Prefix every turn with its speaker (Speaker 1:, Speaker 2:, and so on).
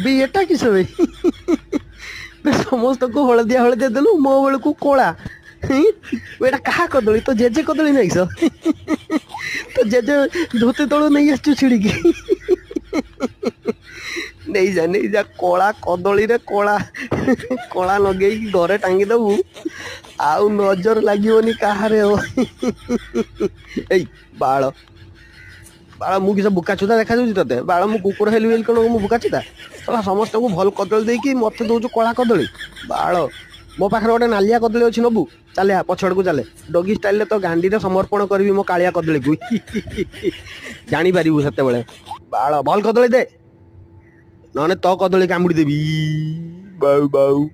Speaker 1: B एटा किस बे समस्त को हलदिया हलदिया देलु मो बेल को कोला बेटा कहा कदली तो जेजे कदली नहीं सो तो जेजे धोते तळु नहीं आछू छिड़ी नहीं जा कोला कदली रे कोला कोला लगे घरे टांगी दबु आउ नजर लागिवनी काहारे हो ए बाळ बाळ मु किस बुका चुदा देखा जाउची तते बाळ मु कुकुर हेलि हेलि कोन मु बुका चुदा सला समस्त को भल कदली देकी मते दोजु कोला कदली बाळ मो पाखरे गोटे नालिया कदली अछि नबु चले पछड़ को चले डॉगी स्टाइल ले तो गांडी रे समर्पण करबी मो कालिया कदली को जानी पारिबु सते बेले बाळ भल कदली दे नने तो कदली कामुडी देबी बाऊ बाऊ